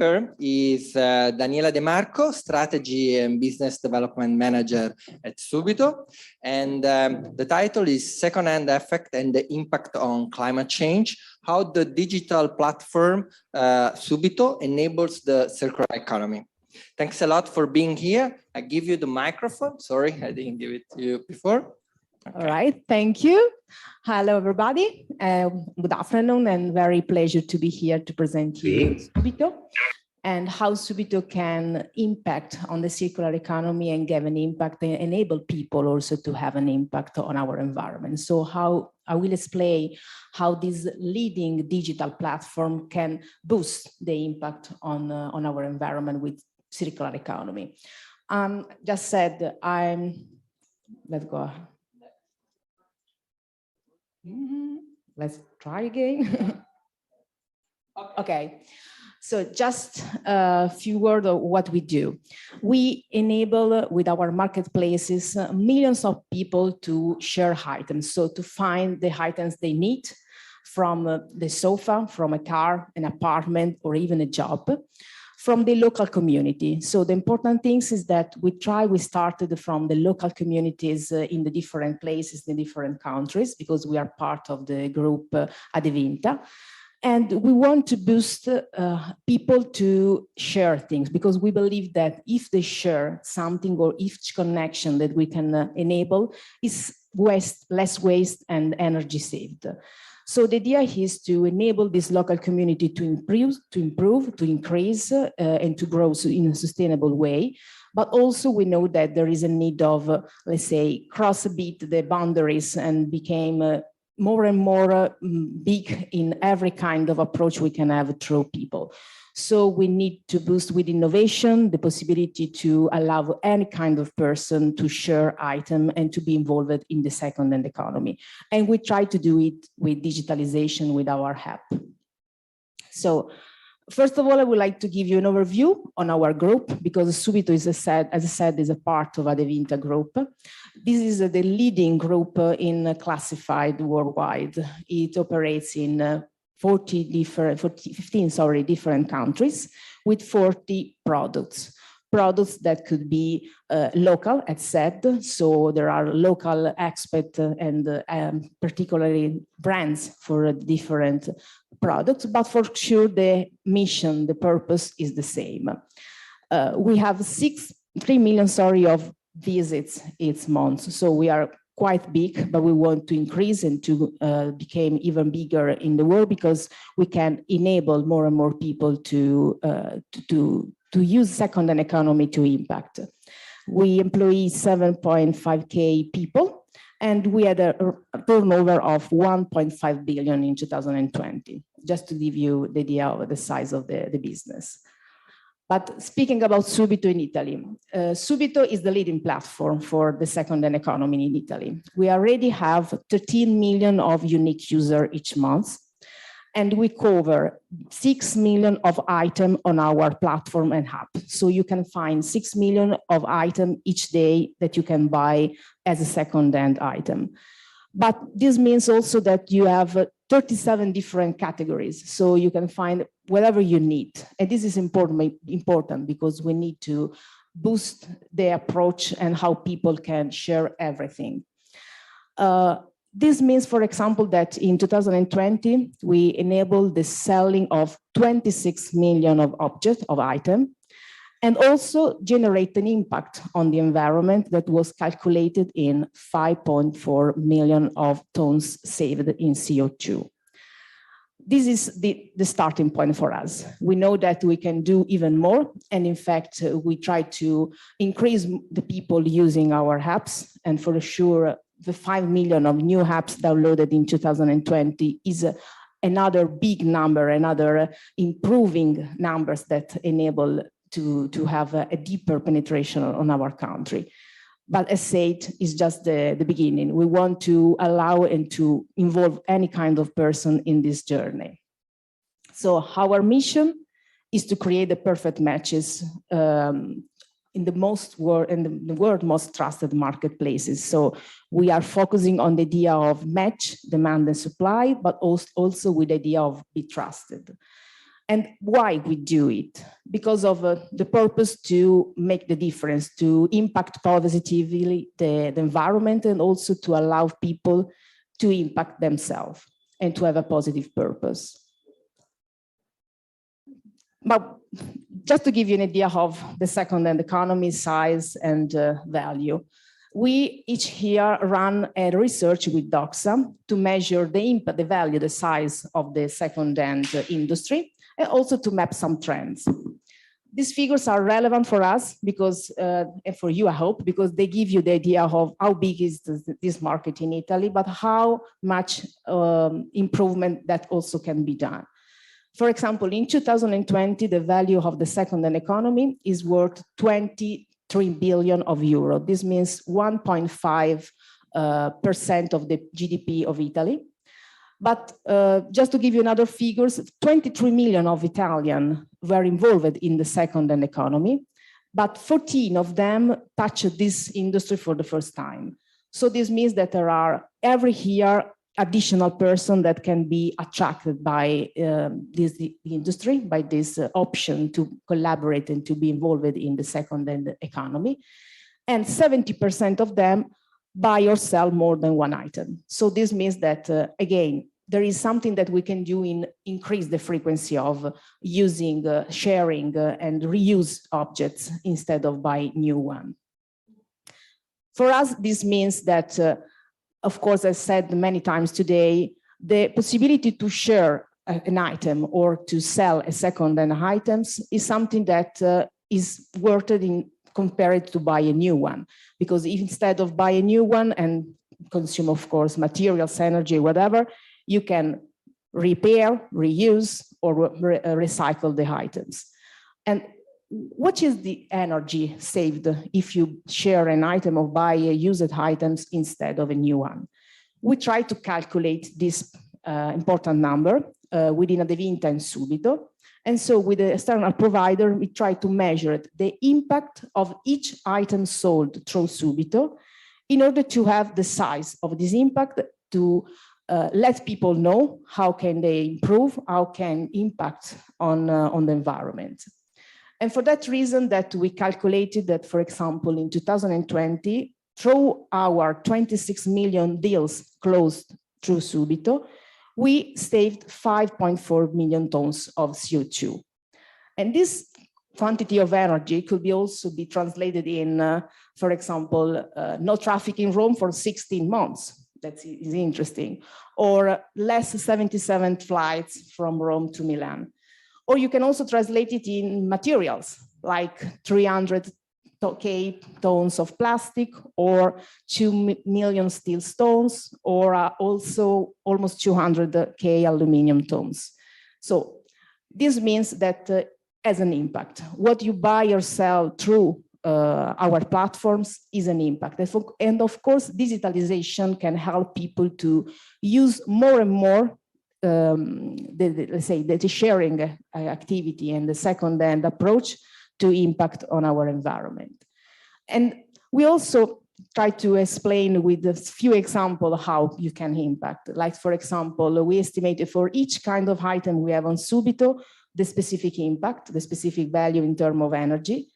Her is Daniela De Marco, Strategy and Business Development Manager at Subito. And the title is Second-Hand Effect and the Impact on Climate Change, how the digital platform Subito enables the circular economy. Thanks a lot for being here. I give you the microphone. Sorry, I didn't give it to you before. Okay. All right, thank you. Hello, everybody. Good afternoon, and very pleasure to be here to present you Subito and how Subito can impact on the circular economy and give an impact and enable people also to have an impact on our environment. So how I will explain how this leading digital platform can boost the impact on our environment with circular economy. Just said, let's go. Let's try again. Okay, so just a few words of what we do. We enable with our marketplaces millions of people to share items, so to find the items they need from the sofa, from a car, an apartment, or even a job, from the local community. So the important things is that we started from the local communities in the different places, in the different countries, because we are part of the group Adevinta. And we want to boost people to share things, because we believe that if they share something or each connection that we can enable is less waste and energy saved. So the idea is to enable this local community to improve, to increase, and to grow in a sustainable way. But also we know that there is a need of, let's say, cross a bit the boundaries and became more and more big in every kind of approach we can have through people. So we need to boost with innovation, the possibility to allow any kind of person to share item and to be involved in the second-hand economy. And we try to do it with digitalization with our app. So first of all, I would like to give you an overview on our group, because Subito, as I said, is a part of Adevinta group. This is the leading group in classified worldwide. It operates in 15 different countries with 40 products. Products that could be local, as said, so there are local experts and particularly brands for different products, but for sure the mission, the purpose is the same. We have 3 million of visits each month, so we are quite big, but we want to increase and to become even bigger in the world, because we can enable more and more people to use second-hand economy to impact. We employ 7.5K people, and we had a turnover of 1.5 billion in 2020, just to give you the idea of the size of the business. But speaking about Subito in Italy, Subito is the leading platform for the second-hand economy in Italy. We already have 13 million of unique users each month, and we cover 6 million of items on our platform and app. So you can find 6 million of items each day that you can buy as a second-hand item. But this means also that you have 37 different categories, so you can find whatever you need. And this is important because we need to boost the approach and how people can share everything. This means, for example, that in 2020, we enabled the selling of 26 million of objects, of items, and also generate an impact on the environment that was calculated in 5.4 million of tons saved in CO2. This is the starting point for us. We know that we can do even more. And in fact, we try to increase the people using our apps. And for sure, the 5 million of new apps downloaded in 2020 is another big number, another improving numbers that enable to have a deeper penetration on our country. But as said, it's just the beginning. We want to allow and to involve any kind of person in this journey. So our mission is to create the perfect matches in the world most trusted marketplaces. So we are focusing on the idea of match, demand and supply, but also with the idea of be trusted. And why we do it? Because of the purpose to make the difference, to impact positively the environment, and also to allow people to impact themselves and to have a positive purpose. But just to give you an idea of the second-hand economy size and value, we each year run a research with Doxa to measure the impact, the value, the size of the second-hand industry, and also to map some trends. These figures are relevant for us because, and for you, I hope, because they give you the idea of how big is this market in Italy, but how much improvement that also can be done. For example, in 2020, the value of the second-hand economy is worth 23 billion of euro. This means 1.5% of the GDP of Italy. But just to give you another figures, 23 million of Italians were involved in the second-hand economy, but 14 of them touched this industry for the first time. So this means that there are every year additional person that can be attracted by this industry, by this option to collaborate and to be involved in the second-hand economy. And 70% of them buy or sell more than one item. So this means that, again, there is something that we can do in increase the frequency of using, sharing, and reuse objects instead of buy new one. For us, this means that, of course, as said many times today, the possibility to share an item or to sell a second-hand items is something that is worth it in compared to buy a new one. Because instead of buy a new one and consume, of course, materials, energy, whatever, you can repair, reuse, or recycle the items. And what is the energy saved if you share an item or buy used items instead of a new one? We try to calculate this important number within Adevinta and Subito. And so with the external provider, we try to measure the impact of each item sold through Subito in order to have the size of this impact to let people know how can they improve, how can impact on the environment. And for that reason that we calculated that, for example, in 2020, through our 26 million deals closed through Subito, we saved 5.4 million tons of CO2. And this quantity of energy could also be translated in, for example, no traffic in Rome for 16 months. That is interesting. Or less 77 flights from Rome to Milan. Or you can also translate it in materials, like 300K tons of plastic, or 2 million steel stones, or also almost 200K aluminum tons. So this means that as an impact, what you buy or sell through our platforms is an impact. And of course, digitalization can help people to use more and more let's say the sharing activity and the second-hand approach to impact on our environment. And we also try to explain with a few examples how you can impact. Like, for example, we estimated for each kind of item we have on Subito, the specific impact, the specific value in terms of energy.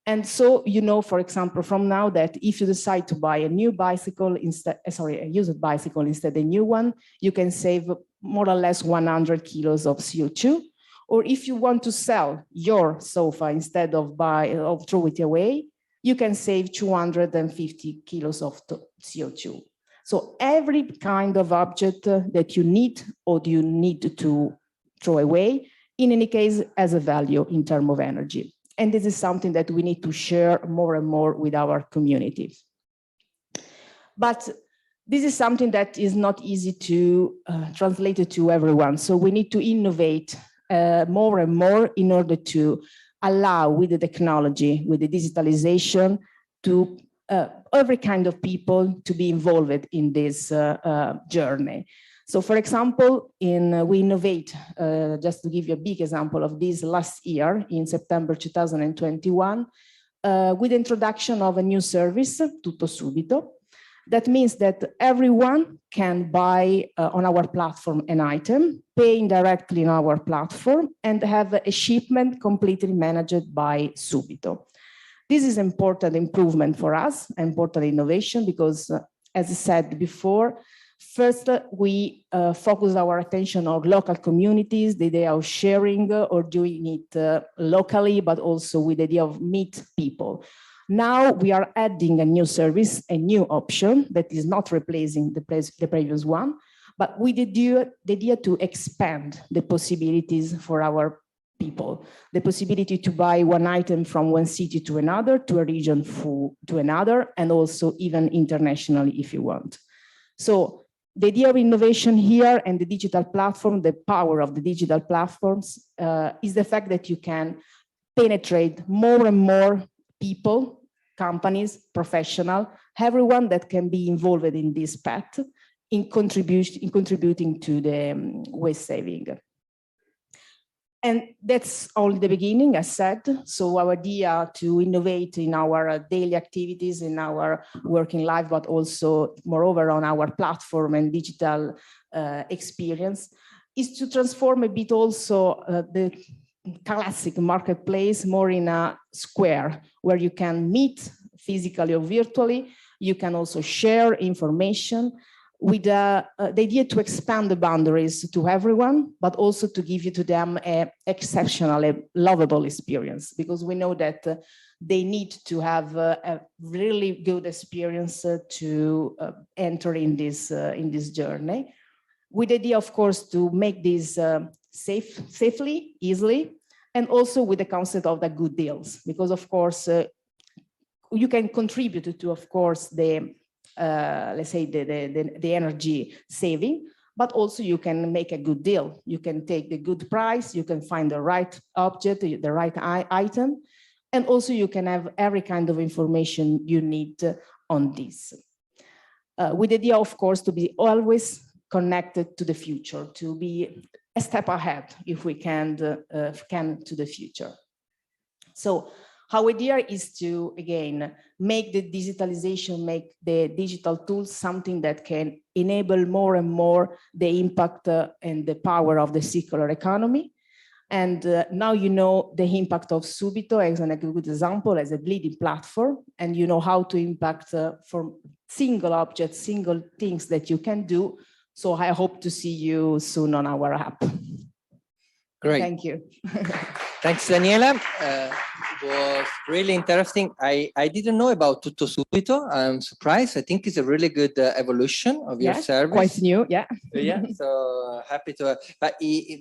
And so, you know, for example, from now that if you decide to buy a new bicycle instead, a used bicycle instead of a new one, you can save more or less 100 kilos of CO2. Or if you want to sell your sofa instead of throw it away, you can save 250 kilos of CO2. So every kind of object that you need or you need to throw away, in any case, has a value in terms of energy. And this is something that we need to share more and more with our community. But this is something that is not easy to translate it to everyone. So we need to innovate more and more in order to allow with the technology, with the digitalization, to every kind of people to be involved in this journey. So for example, we innovate, just to give you a big example of this last year in September 2021, with the introduction of a new service, Tutto Subito, That means that everyone can buy on our platform an item, paying directly on our platform, and have a shipment completely managed by Subito. This is important improvement for us, important innovation, because as I said before, first, we focus our attention on local communities, the idea of sharing or doing it locally, but also with the idea of meet people. Now we are adding a new service, a new option that is not replacing the previous one, but with the idea to expand the possibilities for our people, the possibility to buy one item from one city to another, to a region to another, and also even internationally if you want. So the idea of innovation here and the digital platform, the power of the digital platforms is the fact that you can penetrate more and more people, companies, professionals, everyone that can be involved in this path in contributing to the waste saving. And that's only the beginning, as said. So our idea to innovate in our daily activities, in our working life, but also moreover on our platform and digital experience is to transform a bit also the classic marketplace more in a square where you can meet physically or virtually. You can also share information with the idea to expand the boundaries to everyone, but also to give you to them an exceptional, a lovable experience, because we know that they need to have a really good experience to enter in this journey. With the idea, of course, to make this safely, easily, and also with the concept of the good deals, because of course you can contribute to, of course, the let's say the energy saving, but also you can make a good deal. You can take the good price, you can find the right object, the right item, and also you can have every kind of information you need on this. With the idea, of course, to be always connected to the future, to be a step ahead, if we can to the future. So our idea is to, again, make the digitalization, make the digital tools something that can enable more and more the impact and the power of the circular economy. And now you know the impact of Subito as a good example, as a leading platform, and you know how to impact from single objects, single things that you can do. So I hope to see you soon on our app. Great. Thank you. Thanks, Daniela. Was really interesting. I didn't know about Tutto Subito. I'm surprised. I think it's a really good evolution of your service. Quite new, yeah. Yeah, so happy to. But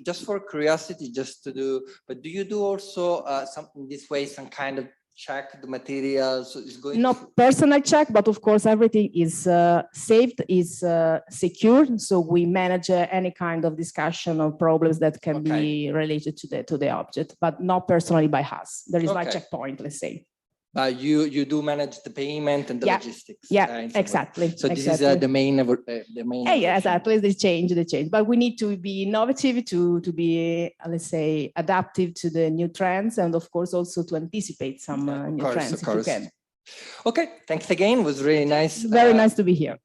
just for curiosity, just to do. But do you do also something this way, some kind of check the materials? So it's going not personal check, but of course everything is saved, is secured. So we manage any kind of discussion or problems that can be related to the object, but not personally by us. There is no checkpoint, let's say. But you do manage the payment and the logistics. Yeah, exactly. So this is the main. Yeah, exactly. The change. But we need to be innovative, to be, let's say, adaptive to the new trends, and of course also to anticipate some new trends if you can. Okay, thanks again. It was really nice. Very nice to be here.